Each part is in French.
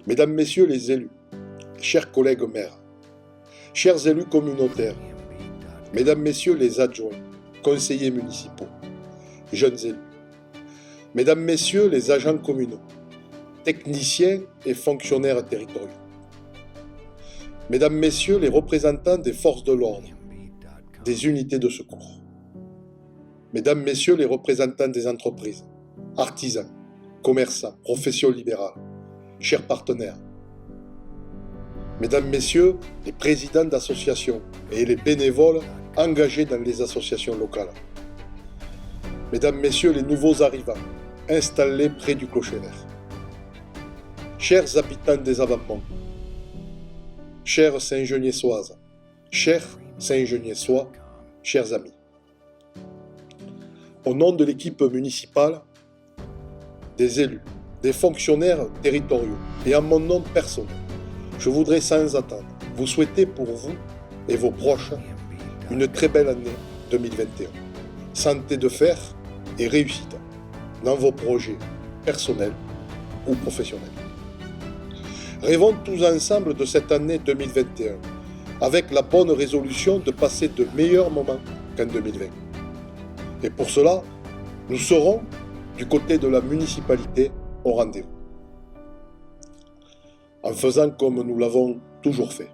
Mesdames, Messieurs les élus, chers collègues maires, chers élus communautaires, Mesdames, Messieurs les adjoints, conseillers municipaux, jeunes élus, Mesdames, Messieurs les agents communaux, techniciens et fonctionnaires territoriaux, Mesdames, Messieurs les représentants des forces de l'ordre, des unités de secours, Mesdames, Messieurs les représentants des entreprises, artisans, commerçants, professions libérales, chers partenaires, Mesdames, Messieurs les présidents d'associations et les bénévoles engagés dans les associations locales, Mesdames, Messieurs les nouveaux arrivants installés près du clocher vert, chers habitants des avant-ponts, chers Saint-Geniessoises, chers Saint-Geniessois, chers amis. Au nom de l'équipe municipale, des élus, des fonctionnaires territoriaux et en mon nom personnel, je voudrais sans attendre vous souhaiter pour vous et vos proches une très belle année 2021. Santé de fer et réussite dans vos projets personnels ou professionnels. Rêvons tous ensemble de cette année 2021 avec la bonne résolution de passer de meilleurs moments qu'en 2020. Et pour cela, nous serons du côté de la municipalité au rendez-vous. En faisant comme nous l'avons toujours fait,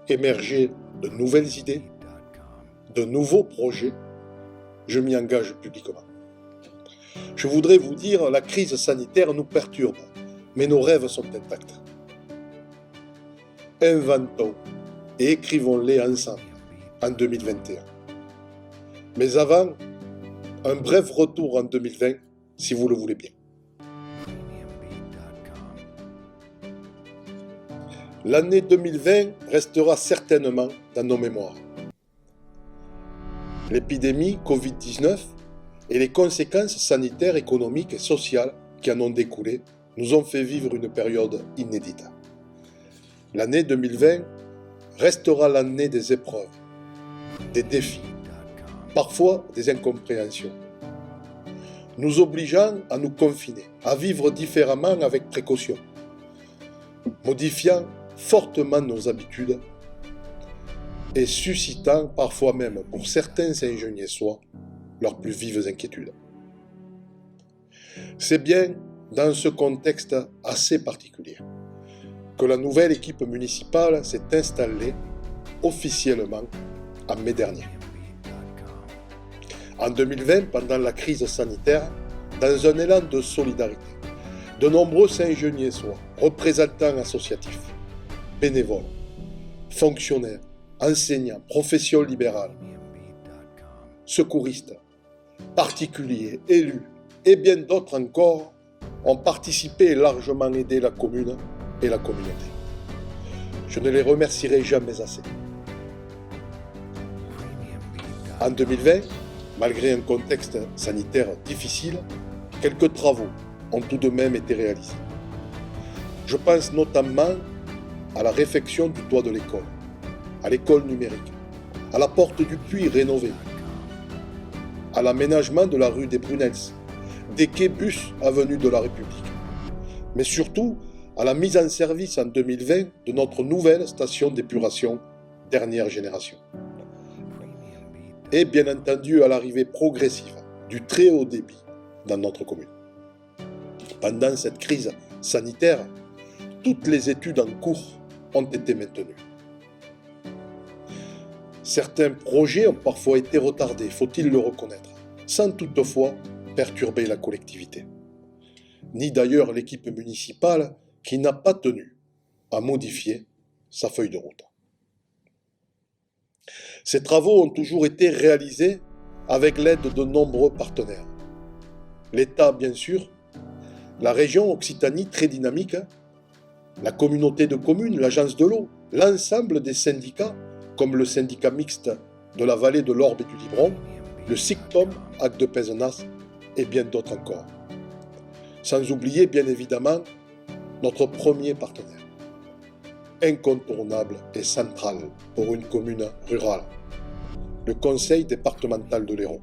émerger de nouvelles idées, de nouveaux projets, je m'y engage publiquement. Je voudrais vous dire, la crise sanitaire nous perturbe, mais nos rêves sont intacts. Inventons et écrivons-les ensemble en 2021. Mais avant, un bref retour en 2020, si vous le voulez bien. L'année 2020 restera certainement dans nos mémoires. L'épidémie Covid-19 et les conséquences sanitaires, économiques et sociales qui en ont découlé nous ont fait vivre une période inédite. L'année 2020 restera l'année des épreuves, des défis, parfois des incompréhensions, nous obligeant à nous confiner, à vivre différemment avec précaution, modifiant fortement nos habitudes et suscitant parfois même pour certains Saint-Geniessois leurs plus vives inquiétudes. C'est bien dans ce contexte assez particulier que la nouvelle équipe municipale s'est installée officiellement en mai dernier. En 2020, pendant la crise sanitaire, dans un élan de solidarité, de nombreux Saint-Geniessois, représentants associatifs, bénévoles, fonctionnaires, enseignants, professions libérales, secouristes, particuliers, élus et bien d'autres encore ont participé et largement aidé la commune et la communauté. Je ne les remercierai jamais assez. En 2020, malgré un contexte sanitaire difficile, quelques travaux ont tout de même été réalisés. Je pense notamment à la réfection du toit de l'école, à l'école numérique, à la porte du puits rénovée, à l'aménagement de la rue des Brunels, des quais bus avenue de la République, mais surtout à la mise en service en 2020 de notre nouvelle station d'épuration dernière génération. Et bien entendu à l'arrivée progressive du très haut débit dans notre commune. Pendant cette crise sanitaire, toutes les études en cours ont été maintenues. Certains projets ont parfois été retardés, faut-il le reconnaître, sans toutefois perturber la collectivité, ni d'ailleurs l'équipe municipale qui n'a pas tenu à modifier sa feuille de route. Ces travaux ont toujours été réalisés avec l'aide de nombreux partenaires. L'État, bien sûr, la région Occitanie très dynamique, la communauté de communes, l'agence de l'eau, l'ensemble des syndicats, comme le syndicat mixte de la vallée de l'Orbe et du Libron, le SICTOM, Hac de Pézenas et bien d'autres encore. Sans oublier, bien évidemment, notre premier partenaire, incontournable et central pour une commune rurale, le conseil départemental de l'Hérault.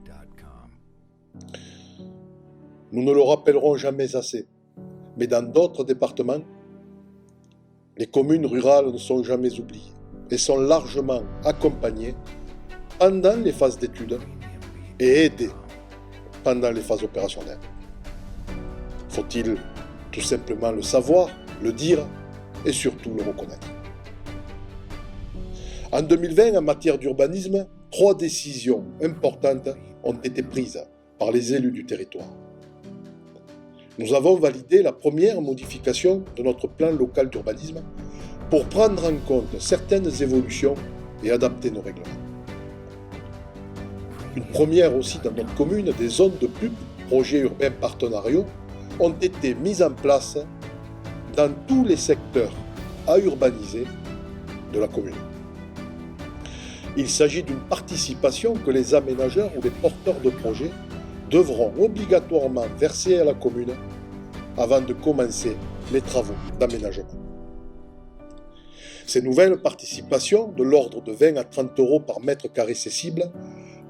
Nous ne le rappellerons jamais assez, mais dans d'autres départements, les communes rurales ne sont jamais oubliées et sont largement accompagnées pendant les phases d'études et aidées pendant les phases opérationnelles. Faut-il tout simplement le savoir, le dire et surtout le reconnaître. En 2020, en matière d'urbanisme, 3 décisions importantes ont été prises par les élus du territoire. Nous avons validé la première modification de notre plan local d'urbanisme pour prendre en compte certaines évolutions et adapter nos règlements. Une première aussi dans notre commune, des zones de PUP, projets urbains partenariaux, ont été mises en place dans tous les secteurs à urbaniser de la commune. Il s'agit d'une participation que les aménageurs ou les porteurs de projets devront obligatoirement verser à la commune avant de commencer les travaux d'aménagement. Ces nouvelles participations, de l'ordre de 20 à 30 euros par mètre carré cessible,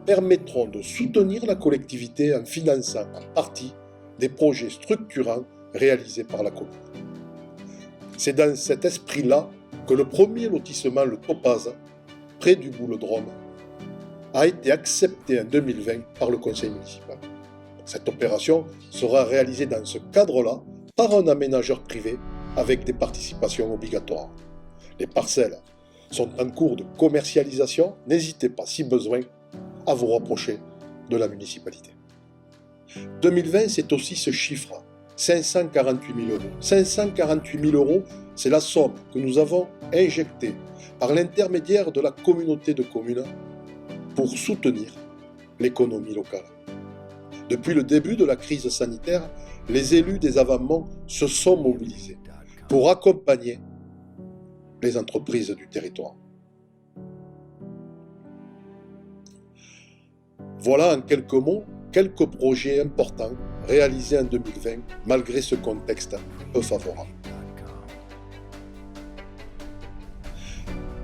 permettront de soutenir la collectivité en finançant en partie des projets structurants réalisés par la commune. C'est dans cet esprit-là que le premier lotissement, le Topaz, près du Boulodrome, a été accepté en 2020 par le conseil municipal. Cette opération sera réalisée dans ce cadre-là par un aménageur privé avec des participations obligatoires. Les parcelles sont en cours de commercialisation. N'hésitez pas, si besoin, à vous rapprocher de la municipalité. 2020, c'est aussi ce chiffre, 548 000 euros. 548 000 euros, c'est la somme que nous avons injectée par l'intermédiaire de la communauté de communes pour soutenir l'économie locale. Depuis le début de la crise sanitaire, les élus des Avamont se sont mobilisés pour accompagner les entreprises du territoire. Voilà en quelques mots quelques projets importants réalisés en 2020 malgré ce contexte peu favorable.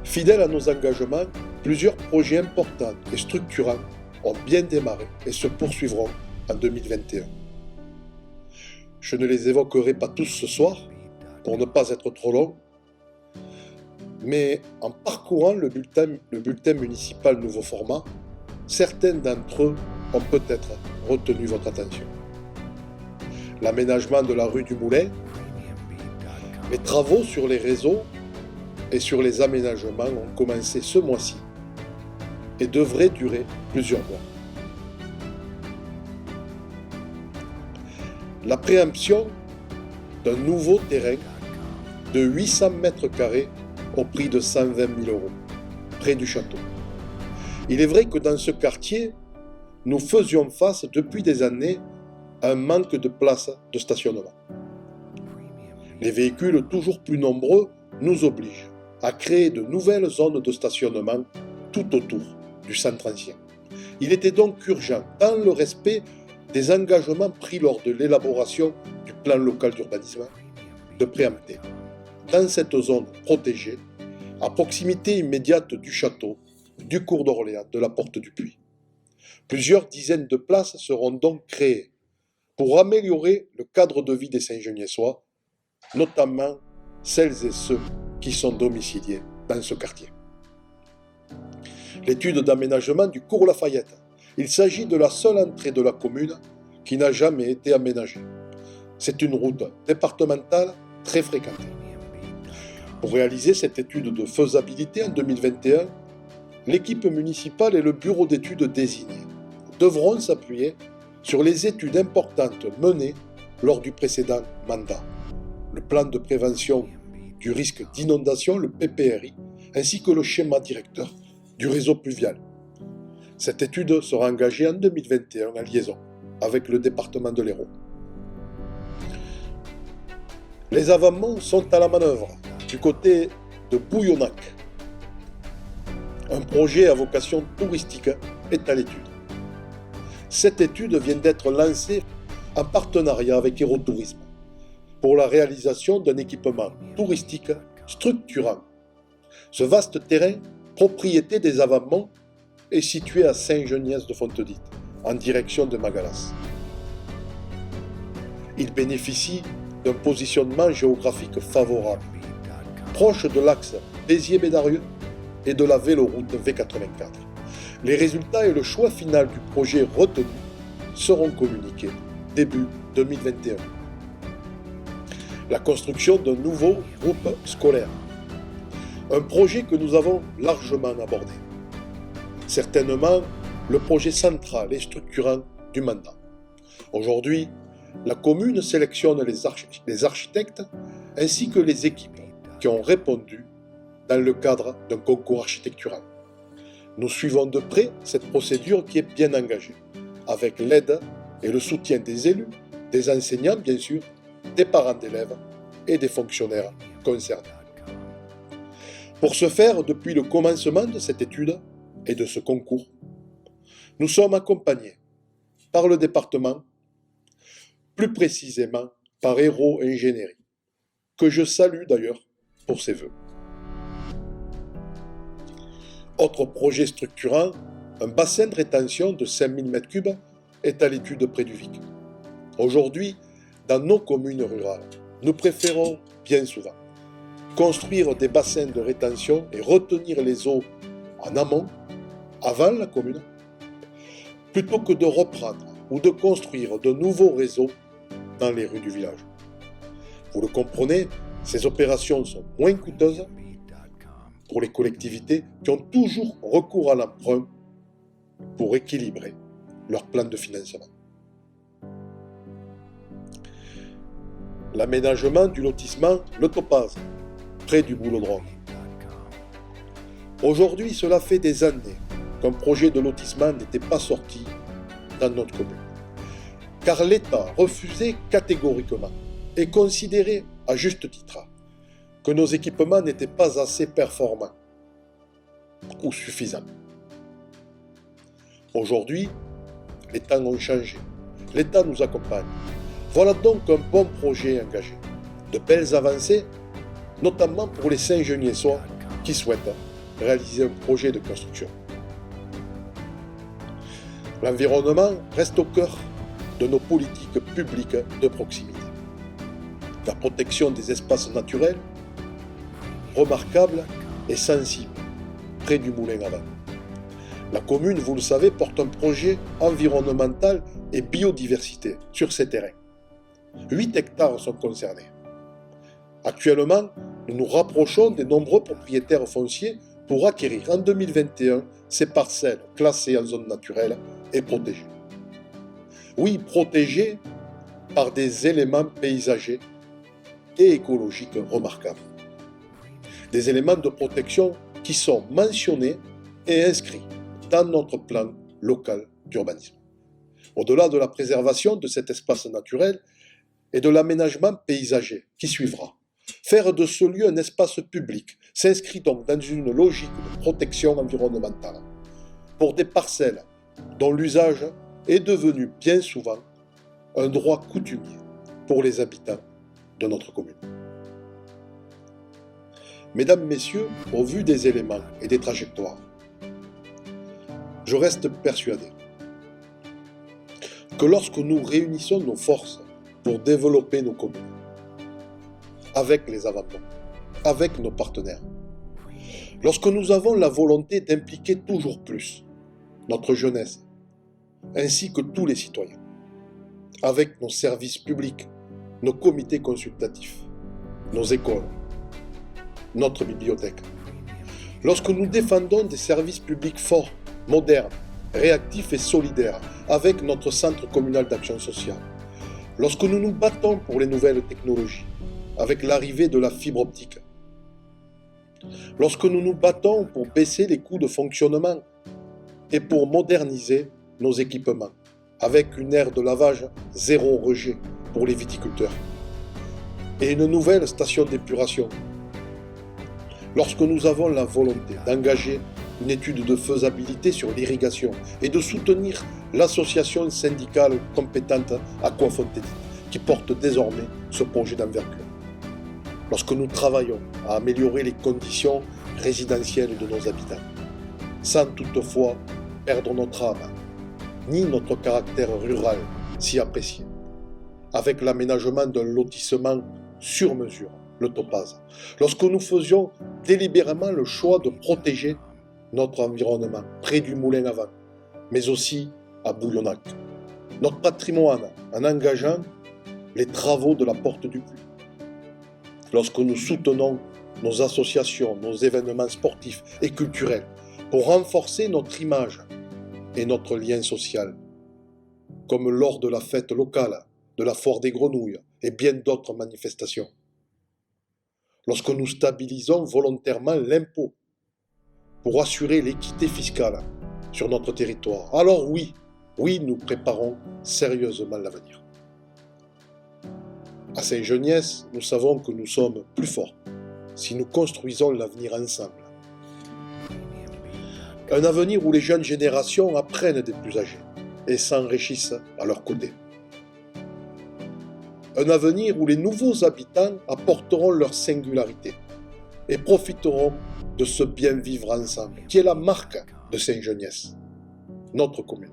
Fidèles à nos engagements, plusieurs projets importants et structurants ont bien démarré et se poursuivront en 2021. Je ne les évoquerai pas tous ce soir pour ne pas être trop long, mais en parcourant le bulletin municipal nouveau format, certains d'entre eux ont peut-être retenu votre attention. L'aménagement de la rue du Moulin, les travaux sur les réseaux et sur les aménagements ont commencé ce mois-ci et devraient durer plusieurs mois. La préemption d'un nouveau terrain de 800 mètres carrés au prix de 120 000 euros, près du château. Il est vrai que dans ce quartier, nous faisions face depuis des années à un manque de places de stationnement. Les véhicules toujours plus nombreux nous obligent à créer de nouvelles zones de stationnement tout autour du centre ancien. Il était donc urgent, dans le respect des engagements pris lors de l'élaboration du plan local d'urbanisme, de préempter, dans cette zone protégée, à proximité immédiate du château, du cours d'Orléans, de la porte du Puy. Plusieurs dizaines de places seront donc créées pour améliorer le cadre de vie des Saint-Genièsois, notamment celles et ceux qui sont domiciliés dans ce quartier. L'étude d'aménagement du cours Lafayette. Il s'agit de la seule entrée de la commune qui n'a jamais été aménagée. C'est une route départementale très fréquentée. Pour réaliser cette étude de faisabilité en 2021, l'équipe municipale et le bureau d'études désigné devront s'appuyer sur les études importantes menées lors du précédent mandat, le plan de prévention du risque d'inondation, le PPRI, ainsi que le schéma directeur du réseau pluvial. Cette étude sera engagée en 2021 en liaison avec le département de l'Hérault. Les Avamont sont à la manœuvre du côté de Bouillonnac. Un projet à vocation touristique est à l'étude. Cette étude vient d'être lancée en partenariat avec Hérotourisme pour la réalisation d'un équipement touristique structurant. Ce vaste terrain, propriété des Avamont, est situé à Saint-Geniès-de-Fontedite, en direction de Magalas. Il bénéficie d'un positionnement géographique favorable, proche de l'axe Béziers-Bédarieux et de la véloroute V84. Les résultats et le choix final du projet retenu seront communiqués début 2021. La construction d'un nouveau groupe scolaire. Un projet que nous avons largement abordé. Certainement, le projet central et structurant du mandat. Aujourd'hui, la commune sélectionne les architectes ainsi que les équipes qui ont répondu dans le cadre d'un concours architectural. Nous suivons de près cette procédure qui est bien engagée, avec l'aide et le soutien des élus, des enseignants bien sûr, des parents d'élèves et des fonctionnaires concernés. Pour ce faire, depuis le commencement de cette étude et de ce concours, nous sommes accompagnés par le département, plus précisément par Hérault Ingénierie, que je salue d'ailleurs pour ses vœux. Autre projet structurant, un bassin de rétention de 5000 m3 est à l'étude près du Vic. Aujourd'hui, dans nos communes rurales, nous préférons bien souvent construire des bassins de rétention et retenir les eaux en amont, avant la commune, plutôt que de reprendre ou de construire de nouveaux réseaux dans les rues du village. Vous le comprenez, ces opérations sont moins coûteuses pour les collectivités qui ont toujours recours à l'emprunt pour équilibrer leur plan de financement. L'aménagement du lotissement Le Topaz, près du Boulodrome. Aujourd'hui, cela fait des années qu'un projet de lotissement n'était pas sorti dans notre commune, car l'État refusait catégoriquement et considérait à juste titre que nos équipements n'étaient pas assez performants ou suffisants. Aujourd'hui, les temps ont changé. L'État nous accompagne. Voilà donc un bon projet engagé. De belles avancées, notamment pour les Saint-Geniessois qui souhaitent réaliser un projet de construction. L'environnement reste au cœur de nos politiques publiques de proximité. La protection des espaces naturels, remarquable et sensible, près du moulin à vent. La commune, vous le savez, porte un projet environnemental et biodiversité sur ces terrains. 8 hectares sont concernés. Actuellement, nous nous rapprochons des nombreux propriétaires fonciers pour acquérir en 2021 ces parcelles classées en zone naturelle et protégées. Oui, protégées par des éléments paysagers et écologiques remarquables. Des éléments de protection qui sont mentionnés et inscrits dans notre plan local d'urbanisme. Au-delà de la préservation de cet espace naturel et de l'aménagement paysager qui suivra, faire de ce lieu un espace public s'inscrit donc dans une logique de protection environnementale pour des parcelles dont l'usage est devenu bien souvent un droit coutumier pour les habitants de notre commune. Mesdames, Messieurs, au vu des éléments et des trajectoires, je reste persuadé que lorsque nous réunissons nos forces pour développer nos communes, avec les abandons, avec nos partenaires, lorsque nous avons la volonté d'impliquer toujours plus notre jeunesse, ainsi que tous les citoyens, avec nos services publics, nos comités consultatifs, nos écoles, notre bibliothèque. Lorsque nous défendons des services publics forts, modernes, réactifs et solidaires, avec notre centre communal d'action sociale. Lorsque nous nous battons pour les nouvelles technologies, avec l'arrivée de la fibre optique. Lorsque nous nous battons pour baisser les coûts de fonctionnement et pour moderniser nos équipements, avec une aire de lavage zéro rejet pour les viticulteurs et une nouvelle station d'épuration. Lorsque nous avons la volonté d'engager une étude de faisabilité sur l'irrigation et de soutenir l'association syndicale compétente Aquafontaine, qui porte désormais ce projet d'envergure. Lorsque nous travaillons à améliorer les conditions résidentielles de nos habitants, sans toutefois perdre notre âme, ni notre caractère rural si apprécié, avec l'aménagement d'un lotissement sur mesure, le topaz. Lorsque nous faisions délibérément le choix de protéger notre environnement près du moulin à vent, mais aussi à Bouillonnac, notre patrimoine en engageant les travaux de la Porte du Puy. Lorsque nous soutenons nos associations, nos événements sportifs et culturels pour renforcer notre image et notre lien social, comme lors de la fête locale, de la foire des grenouilles et bien d'autres manifestations. Lorsque nous stabilisons volontairement l'impôt pour assurer l'équité fiscale sur notre territoire, alors oui, nous préparons sérieusement l'avenir. À Saint-Geniès, nous savons que nous sommes plus forts si nous construisons l'avenir ensemble. Un avenir où les jeunes générations apprennent des plus âgés et s'enrichissent à leur côté. Un avenir où les nouveaux habitants apporteront leur singularité et profiteront de ce bien vivre ensemble, qui est la marque de Saint-Geniès, notre commune.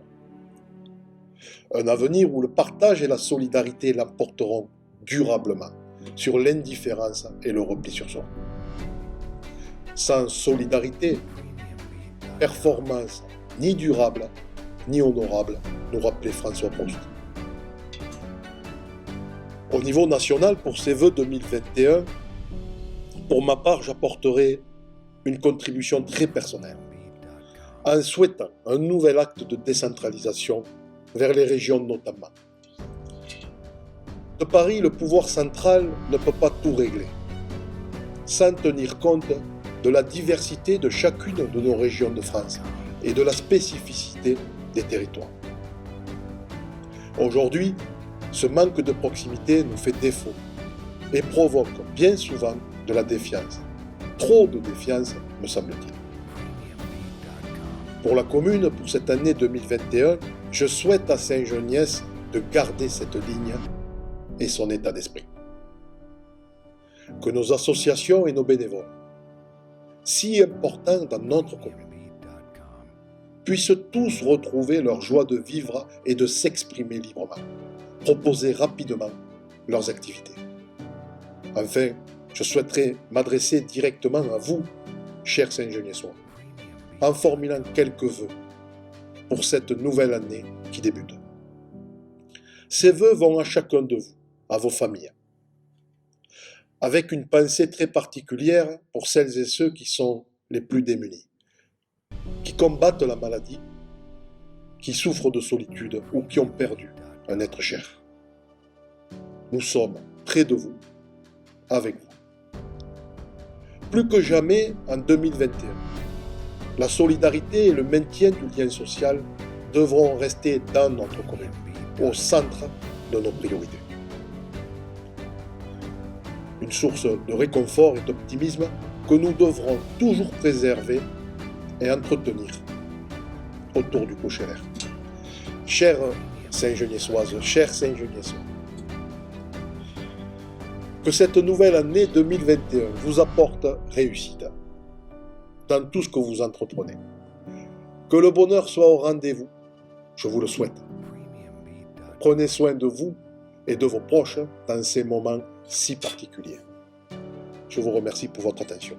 Un avenir où le partage et la solidarité l'emporteront durablement sur l'indifférence et le repli sur soi. Sans solidarité, performance ni durable, ni honorable, nous rappelait François Proust. Au niveau national, pour ces vœux 2021, pour ma part, j'apporterai une contribution très personnelle, en souhaitant un nouvel acte de décentralisation vers les régions notamment. De Paris, le pouvoir central ne peut pas tout régler, sans tenir compte de la diversité de chacune de nos régions de France et de la spécificité des territoires. Aujourd'hui, ce manque de proximité nous fait défaut et provoque bien souvent de la défiance. Trop de défiance, me semble-t-il. Pour la commune, pour cette année 2021, je souhaite à Saint-Geniès de garder cette ligne et son état d'esprit. Que nos associations et nos bénévoles, si importants dans notre commune, puissent tous retrouver leur joie de vivre et de s'exprimer librement, proposer rapidement leurs activités. Enfin, je souhaiterais m'adresser directement à vous, chers Saint-Geniessois, en formulant quelques vœux pour cette nouvelle année qui débute. Ces vœux vont à chacun de vous, à vos familles, avec une pensée très particulière pour celles et ceux qui sont les plus démunis, qui combattent la maladie, qui souffrent de solitude ou qui ont perdu un être cher. Nous sommes près de vous, avec vous. Plus que jamais en 2021, la solidarité et le maintien du lien social devront rester dans notre commune, au centre de nos priorités. Une source de réconfort et d'optimisme que nous devrons toujours préserver et entretenir autour du Cocheler. Chères Saint-Geniessoises, chers Saint-Geniessois, que cette nouvelle année 2021 vous apporte réussite dans tout ce que vous entreprenez. Que le bonheur soit au rendez-vous, je vous le souhaite. Prenez soin de vous et de vos proches dans ces moments si particuliers. Je vous remercie pour votre attention.